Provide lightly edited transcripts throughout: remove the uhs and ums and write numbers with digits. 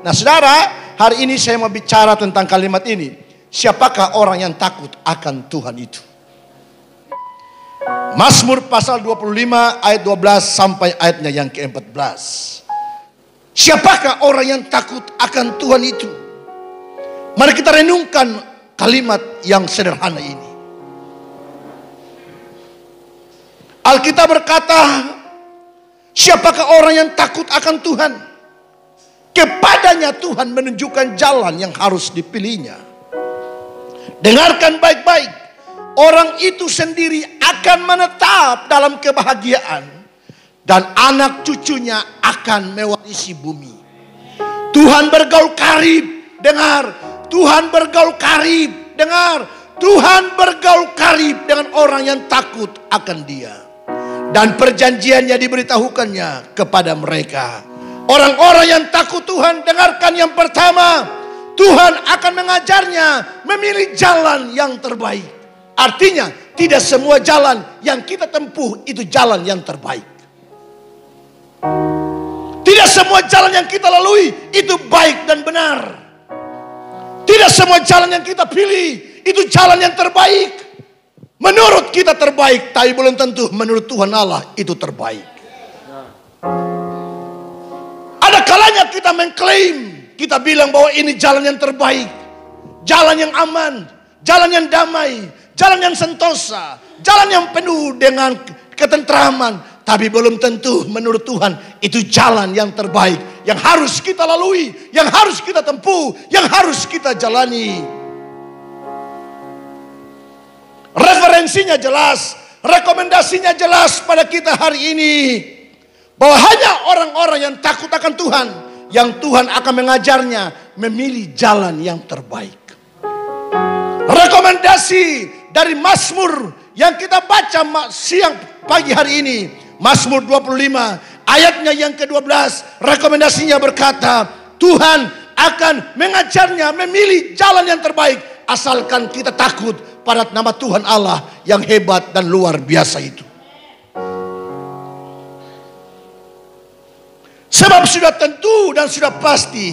Nah saudara, hari ini saya mau bicara tentang kalimat ini. Siapakah orang yang takut akan Tuhan itu? Mazmur pasal 25 ayat 12 sampai ayatnya yang ke-14. Siapakah orang yang takut akan Tuhan itu? Mari kita renungkan kalimat yang sederhana ini. Alkitab berkata, siapakah orang yang takut akan Tuhan? Kepadanya Tuhan menunjukkan jalan yang harus dipilihnya. Dengarkan baik-baik. Orang itu sendiri akan menetap dalam kebahagiaan. Dan anak cucunya akan mewarisi bumi. Tuhan bergaul karib. Dengar. Tuhan bergaul karib. Dengar. Tuhan bergaul karib dengan orang yang takut akan Dia. Dan perjanjiannya diberitahukannya kepada mereka. Orang-orang yang takut Tuhan, dengarkan yang pertama. Tuhan akan mengajarnya memilih jalan yang terbaik. Artinya tidak semua jalan yang kita tempuh itu jalan yang terbaik. Tidak semua jalan yang kita lalui itu baik dan benar. Tidak semua jalan yang kita pilih itu jalan yang terbaik. Menurut kita terbaik, tapi belum tentu menurut Tuhan Allah itu terbaik. Ada kalanya kita mengklaim, kita bilang bahwa ini jalan yang terbaik, jalan yang aman, jalan yang damai, jalan yang sentosa, jalan yang penuh dengan ketentraman. Tapi belum tentu menurut Tuhan itu jalan yang terbaik, yang harus kita lalui, yang harus kita tempuh, yang harus kita jalani. Referensinya jelas, rekomendasinya jelas pada kita hari ini. Bahwa hanya orang-orang yang takut akan Tuhan, yang Tuhan akan mengajarnya memilih jalan yang terbaik. Rekomendasi dari Mazmur yang kita baca siang pagi hari ini. Mazmur 25 ayatnya yang ke-12. Rekomendasinya berkata, Tuhan akan mengajarnya memilih jalan yang terbaik. Asalkan kita takut pada nama Tuhan Allah yang hebat dan luar biasa itu. Sebab sudah tentu dan sudah pasti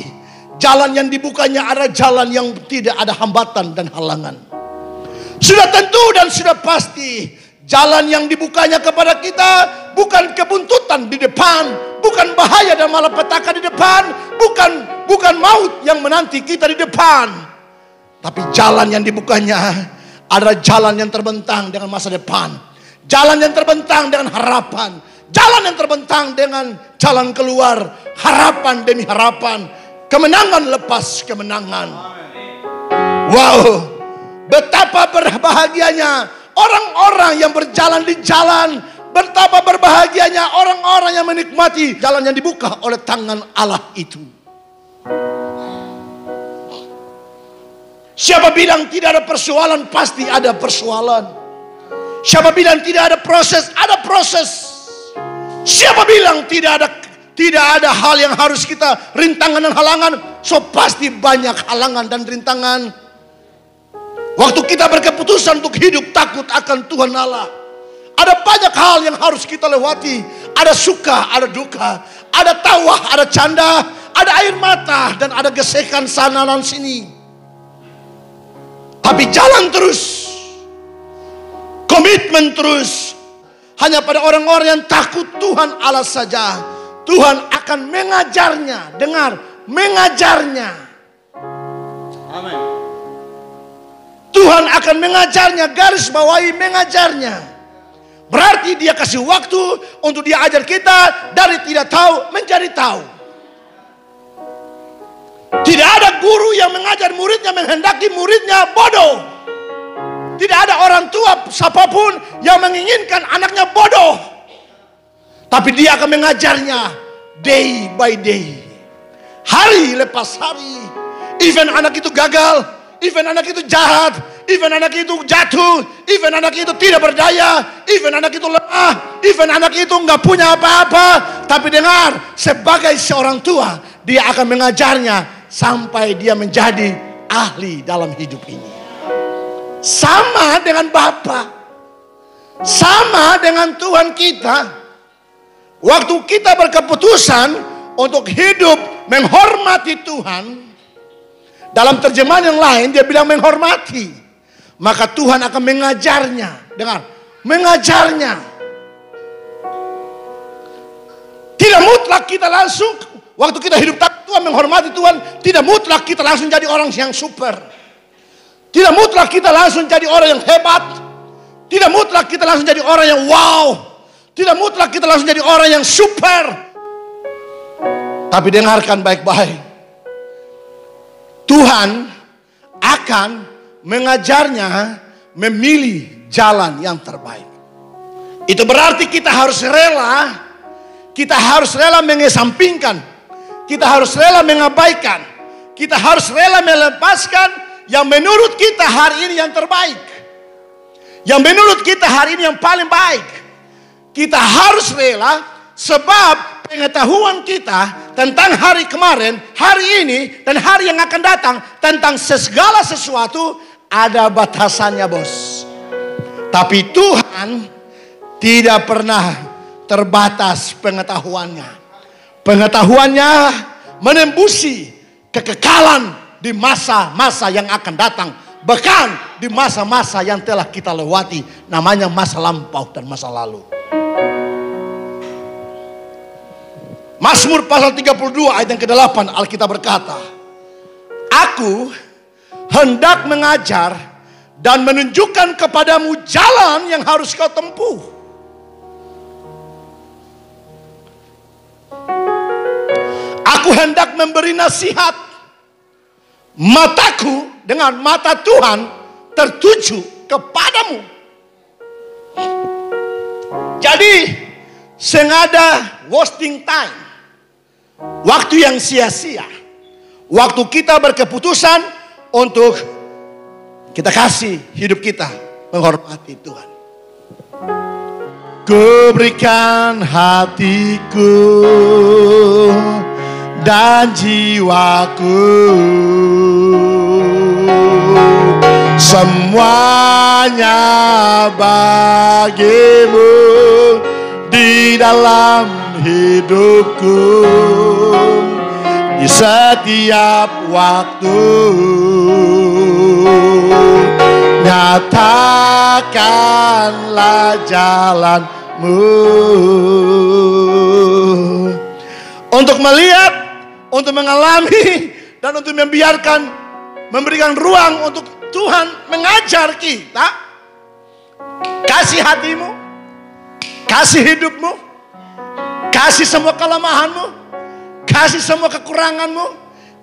jalan yang dibukanya adalah jalan yang tidak ada hambatan dan halangan. Sudah tentu dan sudah pasti jalan yang dibukanya kepada kita bukan kebuntutan di depan, bukan bahaya dan malapetaka di depan, bukan maut yang menanti kita di depan. Tapi jalan yang dibukanya adalah jalan yang terbentang dengan masa depan. Jalan yang terbentang dengan harapan. Jalan yang terbentang dengan jalan keluar. Harapan demi harapan. Kemenangan lepas kemenangan. Wow. Betapa berbahagianya orang-orang yang berjalan di jalan. Betapa berbahagianya orang-orang yang menikmati jalan yang dibuka oleh tangan Allah itu. Siapa bilang tidak ada persoalan, pasti ada persoalan. Siapa bilang tidak ada proses, ada proses. Siapa bilang tidak ada hal yang harus kita rintangan dan halangan, so pasti banyak halangan dan rintangan. Waktu kita berkeputusan untuk hidup takut akan Tuhan Allah, ada banyak hal yang harus kita lewati. Ada suka, ada duka, ada tawa, ada canda, ada air mata, dan ada gesekan sana dan sini. Tapi jalan terus, komitmen terus. Hanya pada orang-orang yang takut Tuhan Allah saja Tuhan akan mengajarnya. Dengar, mengajarnya. Amin. Tuhan akan mengajarnya, garis bawahi mengajarnya. Berarti Dia kasih waktu untuk Dia ajar kita dari tidak tahu menjadi tahu. Tidak ada guru yang mengajar muridnya menghendaki muridnya bodoh. Tidak ada orang tua siapapun yang menginginkan anaknya bodoh. Tapi Dia akan mengajarnya day by day, hari lepas hari. Even anak itu gagal, even anak itu jahat, even anak itu jatuh, even anak itu tidak berdaya, even anak itu lemah, even anak itu nggak punya apa-apa. Tapi dengar, sebagai seorang tua, Dia akan mengajarnya sampai dia menjadi ahli dalam hidup ini. Sama dengan Bapa, sama dengan Tuhan kita. Waktu kita berkeputusan untuk hidup menghormati Tuhan, dalam terjemahan yang lain dia bilang menghormati, maka Tuhan akan mengajarnya. Dengar, mengajarnya. Tidak mutlak kita langsung, waktu kita hidup Tuhan, menghormati Tuhan, tidak mutlak kita langsung jadi orang yang super. Tidak mutlak kita langsung jadi orang yang hebat. Tidak mutlak kita langsung jadi orang yang wow. Tidak mutlak kita langsung jadi orang yang super. Tapi dengarkan baik-baik. Tuhan akan mengajarnya memilih jalan yang terbaik. Itu berarti kita harus rela. Kita harus rela mengesampingkan. Kita harus rela mengabaikan. Kita harus rela melepaskan yang menurut kita hari ini yang terbaik. Yang menurut kita hari ini yang paling baik. Kita harus rela, sebab pengetahuan kita tentang hari kemarin, hari ini, dan hari yang akan datang, tentang segala sesuatu ada batasannya, bos. Tapi Tuhan tidak pernah terbatas pengetahuannya. Pengetahuannya menembusi kekekalan di masa-masa yang akan datang. Bahkan di masa-masa yang telah kita lewati. Namanya masa lampau dan masa lalu. Mazmur pasal 32 ayat yang ke-8 Alkitab berkata, Aku hendak mengajar dan menunjukkan kepadamu jalan yang harus kau tempuh. Aku hendak memberi nasihat. Mataku dengan mata Tuhan tertuju kepadamu. Jadi sengaja wasting time, waktu yang sia-sia, waktu kita berkeputusan untuk kita kasih hidup kita menghormati Tuhan. Kuberikan hatiku dan jiwaku, semuanya bagimu di dalam hidupku, di setiap waktu. Nyatakanlah jalanmu. Untuk melihat, untuk mengalami, dan untuk memberikan ruang untuk Tuhan mengajar kita. Kasih hatimu, kasih hidupmu, kasih semua kelemahanmu, kasih semua kekuranganmu,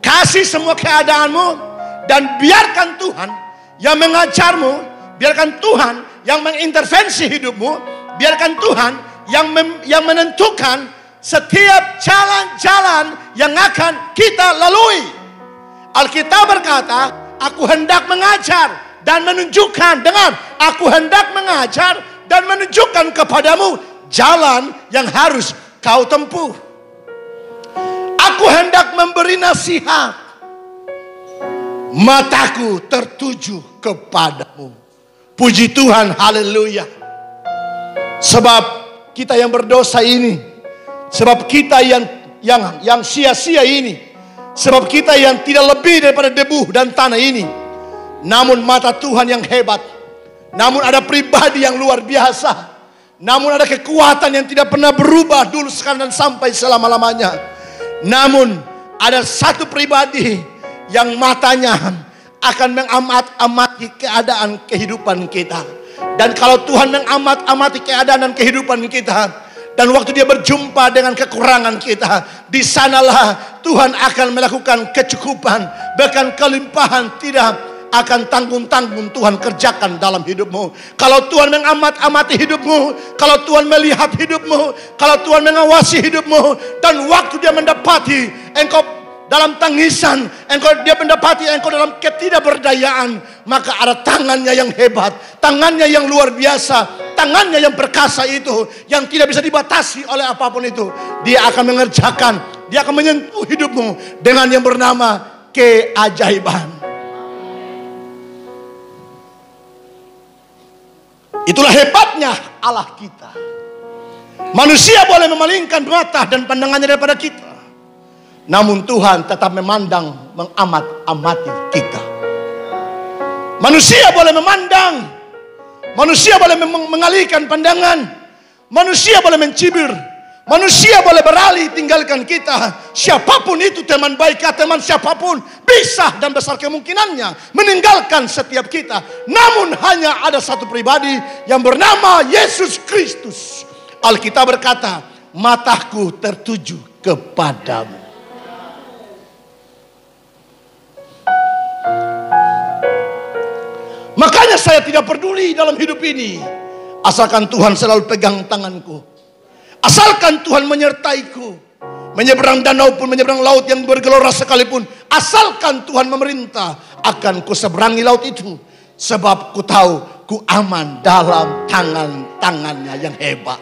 kasih semua keadaanmu, dan biarkan Tuhan yang mengajarmu, biarkan Tuhan yang mengintervensi hidupmu, biarkan Tuhan yang menentukan setiap jalan-jalan yang akan kita lalui. Alkitab berkata, aku hendak mengajar dan menunjukkan. Dengar, aku hendak mengajar dan menunjukkan kepadamu jalan yang harus kau tempuh. Aku hendak memberi nasihat. Mataku tertuju kepadamu. Puji Tuhan, haleluya. Sebab kita yang berdosa ini, sebab kita yang sia-sia ini, sebab kita yang tidak lebih daripada debu dan tanah ini, namun mata Tuhan yang hebat, namun ada pribadi yang luar biasa, namun ada kekuatan yang tidak pernah berubah dulu, sekarang dan sampai selama-lamanya. Namun ada satu pribadi yang matanya akan mengamat-amati keadaan kehidupan kita. Dan kalau Tuhan mengamat-amati keadaan dan kehidupan kita, dan waktu dia berjumpa dengan kekurangan kita, di sanalah Tuhan akan melakukan kecukupan, bahkan kelimpahan tidak akan tanggung-tanggung Tuhan kerjakan dalam hidupmu. Kalau Tuhan mengamat-amati hidupmu, kalau Tuhan melihat hidupmu, kalau Tuhan mengawasi hidupmu, dan waktu dia mendapati engkau dalam tangisan, dia mendapati engkau dalam ketidakberdayaan, maka ada tangannya yang hebat, tangannya yang luar biasa, tangannya yang perkasa itu, yang tidak bisa dibatasi oleh apapun itu. Dia akan mengerjakan, dia akan menyentuh hidupmu dengan yang bernama keajaiban. Itulah hebatnya Allah kita. Manusia boleh memalingkan mata dan pandangannya daripada kita, Namun Tuhan tetap memandang, mengamat-amati kita. Manusia boleh memandang, manusia boleh mengalihkan pandangan, manusia boleh mencibir, manusia boleh beralih tinggalkan kita. Siapapun itu, teman baik atau teman siapapun, bisa dan besar kemungkinannya meninggalkan setiap kita. Namun hanya ada satu pribadi yang bernama Yesus Kristus. Alkitab berkata, mataku tertuju kepadamu. Makanya saya tidak peduli dalam hidup ini, asalkan Tuhan selalu pegang tanganku, asalkan Tuhan menyertaiku, menyeberang danau pun, menyeberang laut yang bergelora sekalipun, asalkan Tuhan memerintah, akan ku seberangi laut itu, sebab ku tahu ku aman dalam tangan-tangannya yang hebat.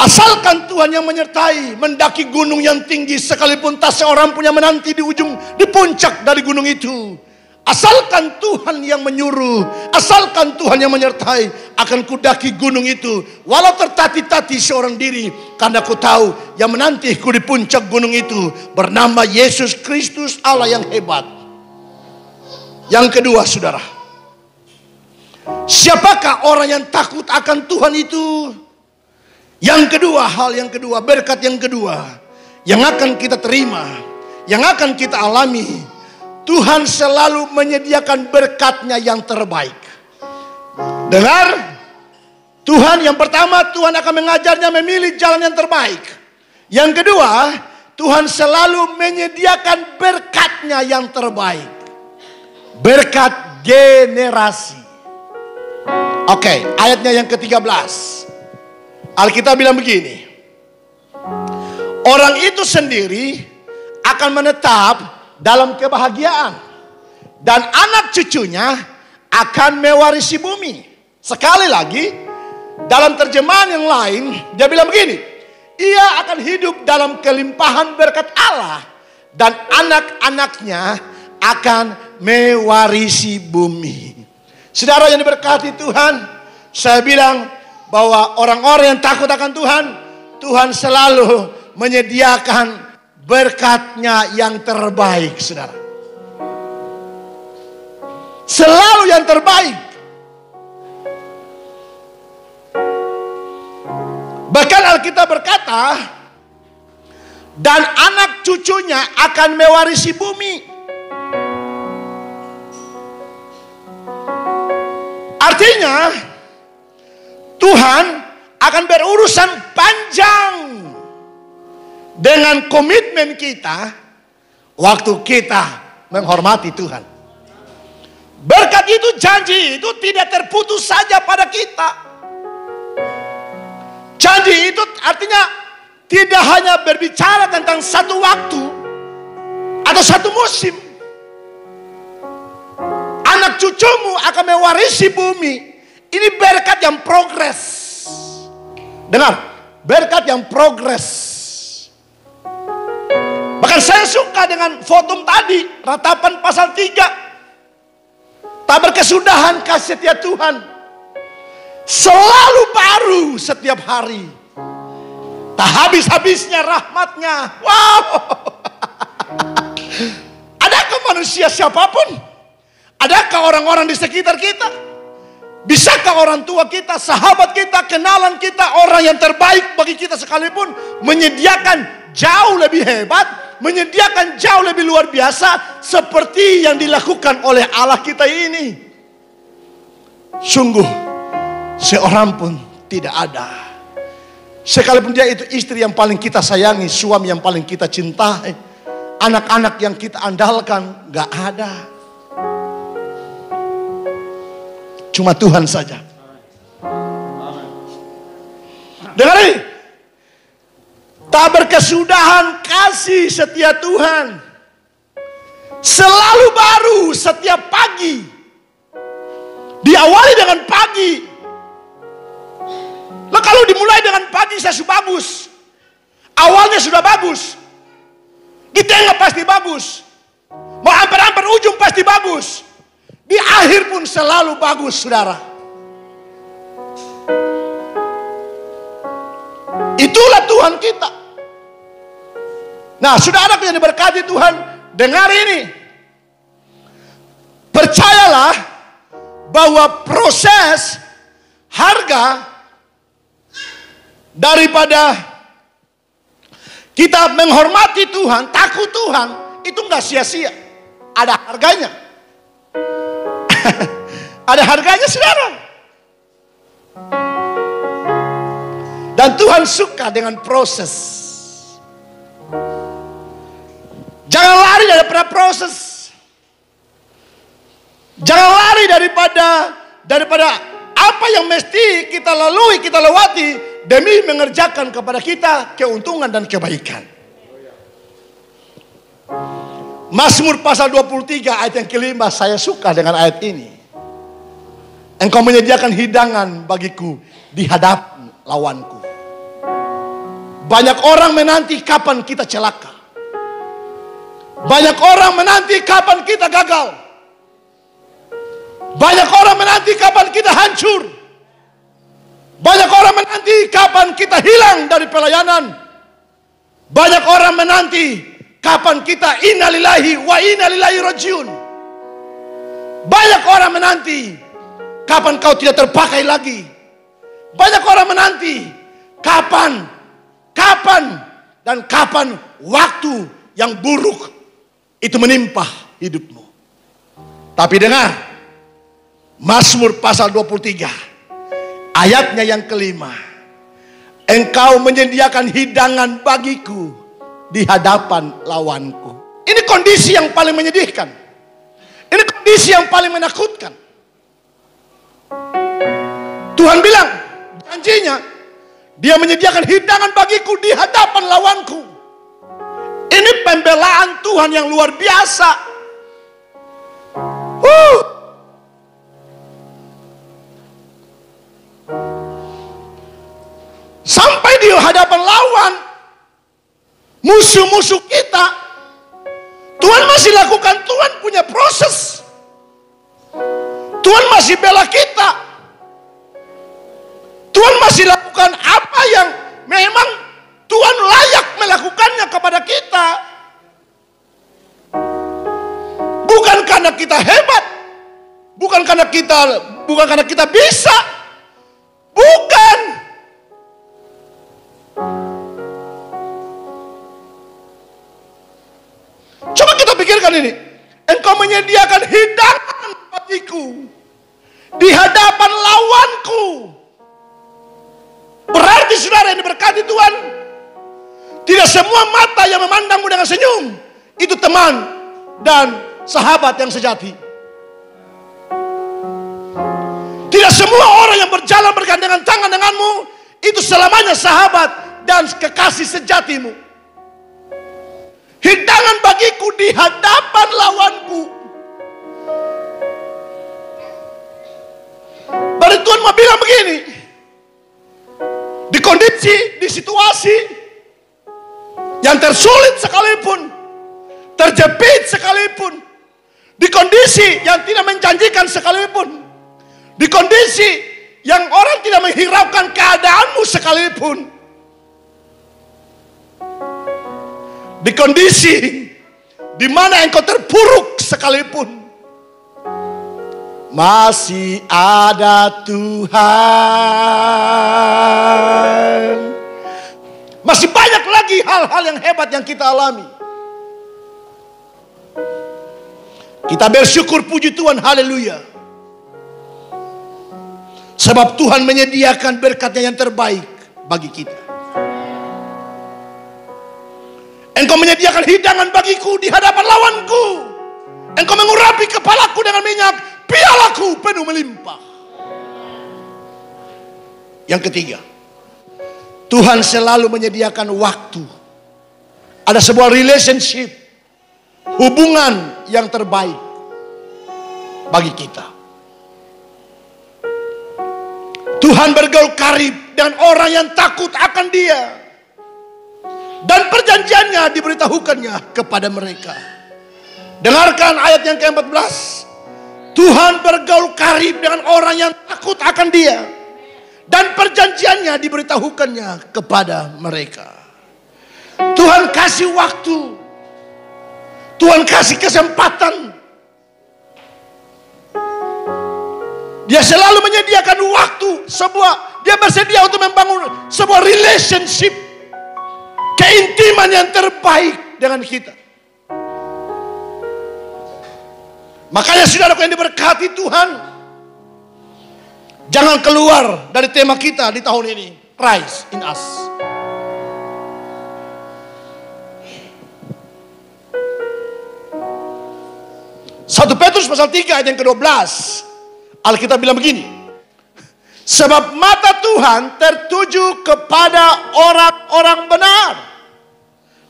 Asalkan Tuhan yang menyertai, mendaki gunung yang tinggi sekalipun tak seorang pun yang menanti di puncak dari gunung itu. Asalkan Tuhan yang menyuruh, asalkan Tuhan yang menyertai, akan kudaki gunung itu, walau tertatih-tatih seorang diri, karena ku tahu yang menantiku di puncak gunung itu bernama Yesus Kristus, Allah yang hebat. Yang kedua, saudara, siapakah orang yang takut akan Tuhan itu? Yang kedua, hal yang kedua, berkat yang kedua yang akan kita terima, yang akan kita alami, Tuhan selalu menyediakan berkat-Nya yang terbaik. Dengar, Tuhan yang pertama, Tuhan akan mengajarnya memilih jalan yang terbaik. Yang kedua, Tuhan selalu menyediakan berkat-Nya yang terbaik. Berkat generasi. Oke, ayatnya yang ke-13. Alkitab bilang begini, orang itu sendiri akan menetap dalam kebahagiaan, dan anak cucunya akan mewarisi bumi. Sekali lagi, dalam terjemahan yang lain, dia bilang begini, ia akan hidup dalam kelimpahan berkat Allah, dan anak-anaknya akan mewarisi bumi. Saudara yang diberkati Tuhan, saya bilang bahwa orang-orang yang takut akan Tuhan, Tuhan selalu menyediakan berkat-Nya yang terbaik, saudara. Selalu yang terbaik. Bahkan Alkitab berkata, dan anak cucunya akan mewarisi bumi. Artinya, Tuhan akan berurusan panjang dengan komitmen kita waktu kita menghormati Tuhan. Berkat itu, janji itu tidak terputus saja pada kita. Janji itu artinya tidak hanya berbicara tentang satu waktu atau satu musim. Anak cucumu akan mewarisi bumi. Ini berkat yang progres. Dengar, berkat yang progres. Bahkan saya suka dengan fotum tadi, Ratapan pasal 3. Tak berkesudahan kasih setia Tuhan, selalu baru setiap hari. Tak habis-habisnya rahmat-Nya. Wow. Adakah manusia siapapun? Adakah orang-orang di sekitar kita? Bisakah orang tua kita, sahabat kita, kenalan kita, orang yang terbaik bagi kita sekalipun menyediakan jauh lebih hebat, menyediakan jauh lebih luar biasa seperti yang dilakukan oleh Allah kita ini? Sungguh seorang pun tidak ada. Sekalipun dia itu istri yang paling kita sayangi, suami yang paling kita cintai, anak-anak yang kita andalkan, gak ada. Cuma Tuhan saja. Dengar ini, tak berkesudahan kasih setia Tuhan, selalu baru setiap pagi. Diawali dengan pagi. Lah kalau dimulai dengan pagi saya sudah bagus. Awalnya sudah bagus. Di tengah pasti bagus. Mau hampir-hampir ujung pasti bagus. Di akhir pun selalu bagus, saudara. Itulah Tuhan kita. Nah, saudara yang diberkati Tuhan, dengar ini. Percayalah bahwa proses harga daripada kita menghormati Tuhan, takut Tuhan, itu enggak sia-sia. Ada harganya. Ada harganya, saudara. Dan Tuhan suka dengan proses. Jangan lari daripada proses. Jangan lari daripada apa yang mesti kita lalui, kita lewati demi mengerjakan kepada kita keuntungan dan kebaikan. Mazmur pasal 23 ayat yang kelima, saya suka dengan ayat ini. Engkau menyediakan hidangan bagiku di hadapan lawanku. Banyak orang menanti kapan kita celaka. Banyak orang menanti kapan kita gagal. Banyak orang menanti kapan kita hancur. Banyak orang menanti kapan kita hilang dari pelayanan. Banyak orang menanti kapan kita innalillahi wa inna ilaihi rajiun. Banyak orang menanti kapan kau tidak terpakai lagi. Banyak orang menanti kapan waktu yang buruk itu menimpa hidupmu. Tapi dengar, Mazmur pasal 23 ayatnya yang kelima. Engkau menyediakan hidangan bagiku di hadapan lawanku. Ini kondisi yang paling menyedihkan. Ini kondisi yang paling menakutkan. Tuhan bilang, janjinya, Dia menyediakan hidangan bagiku di hadapan lawanku. Ini pembelaan Tuhan yang luar biasa. Sampai di hadapan lawan, musuh-musuh kita, Tuhan masih lakukan, Tuhan punya proses. Tuhan masih bela kita. Tuhan masih lakukan apa yang memang Tuhan layak melakukannya kepada kita. Bukan karena kita hebat, bukan karena kita bisa, bukan. Coba kita pikirkan ini. Engkau menyediakan hidangan bagiku di hadapan lawanku. Berarti saudara yang diberkati Tuhan, tidak semua mata yang memandangmu dengan senyum itu teman dan sahabat yang sejati. Tidak semua orang yang berjalan bergandengan tangan denganmu itu selamanya sahabat dan kekasih sejatimu. Hidangan bagiku di hadapan lawanku. Berarti Tuhan mau bilang begini. Di kondisi, di situasi yang tersulit sekalipun, terjepit sekalipun, di kondisi yang tidak menjanjikan sekalipun, di kondisi yang orang tidak menghiraukan keadaanmu sekalipun, di kondisi di mana engkau terpuruk sekalipun, masih ada Tuhan. Masih banyak lagi hal-hal yang hebat yang kita alami. Kita bersyukur, puji Tuhan, haleluya. Sebab Tuhan menyediakan berkat-Nya yang terbaik bagi kita. Engkau menyediakan hidangan bagiku di hadapan lawanku. Engkau mengurapi kepalaku dengan minyak, pialaku penuh melimpah. Yang ketiga, Tuhan selalu menyediakan waktu. Ada sebuah relationship, hubungan yang terbaik bagi kita. Tuhan bergaul karib dengan orang yang takut akan Dia, dan perjanjiannya diberitahukannya kepada mereka. Dengarkan ayat yang ke-14. Tuhan bergaul karib dengan orang yang takut akan Dia, dan perjanjiannya diberitahukannya kepada mereka. Tuhan kasih waktu. Tuhan kasih kesempatan. Dia selalu menyediakan waktu. Dia bersedia untuk membangun sebuah relationship. Keintiman yang terbaik dengan kita. Makanya saudaraku yang diberkati Tuhan, jangan keluar dari tema kita di tahun ini, Christ in us. Satu Petrus pasal 3 ayat yang ke-12, Alkitab bilang begini, sebab mata Tuhan tertuju kepada orang-orang benar,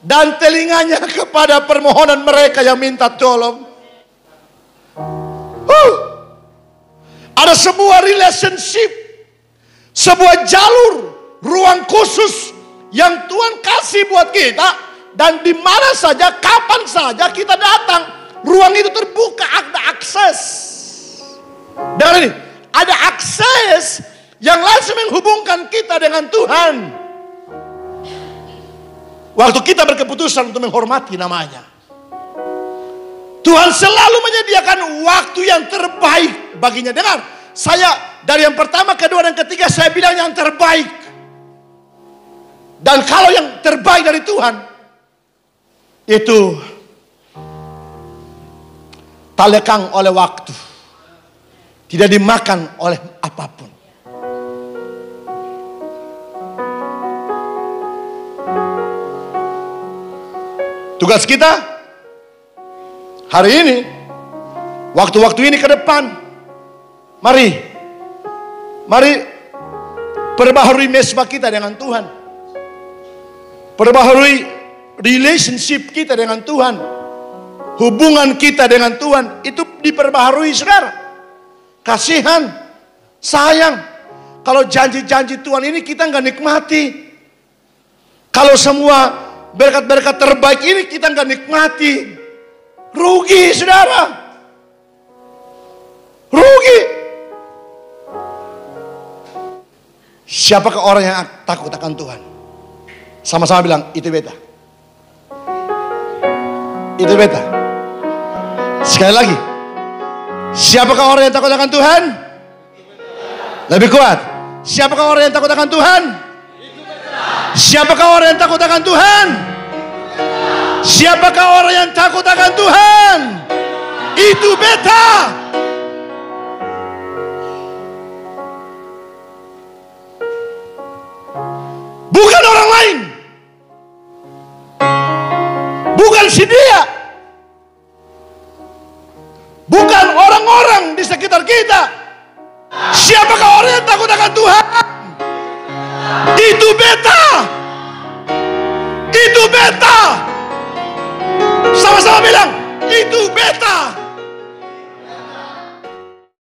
dan telinganya kepada permohonan mereka yang minta tolong. Ada sebuah relationship, sebuah jalur, ruang khusus yang Tuhan kasih buat kita, dan di mana saja, kapan saja kita datang, ruang itu terbuka, ada akses. Dan ini, ada akses yang langsung menghubungkan kita dengan Tuhan. Waktu kita berkeputusan untuk menghormati namanya, Tuhan selalu menyediakan waktu yang terbaik baginya. Dengar, saya dari yang pertama, kedua, dan ketiga saya bilang yang terbaik. Dan kalau yang terbaik dari Tuhan, itu tak lekang oleh waktu, tidak dimakan oleh apapun. Tugas kita hari ini, waktu-waktu ini ke depan, mari perbaharui mesbah kita dengan Tuhan. Perbaharui relationship kita dengan Tuhan. Hubungan kita dengan Tuhan itu diperbaharui, saudara. Kasihan, sayang, kalau janji-janji Tuhan ini kita nggak nikmati. Kalau semua berkat-berkat terbaik ini kita nggak nikmati, rugi, saudara. Rugi. Siapakah orang yang takut akan Tuhan? Sama-sama bilang, itu beta. Itu beta. Sekali lagi, siapakah orang yang takut akan Tuhan? Lebih kuat. Siapakah orang yang takut akan Tuhan? Siapakah orang yang takut akan Tuhan? Siapakah orang yang takut akan Tuhan? Itu beta. Bukan orang lain. Bukan si dia. Bukan orang-orang di sekitar kita. Siapakah orang yang takut akan Tuhan? Itu beta. Itu beta. Sama-sama bilang, itu beta.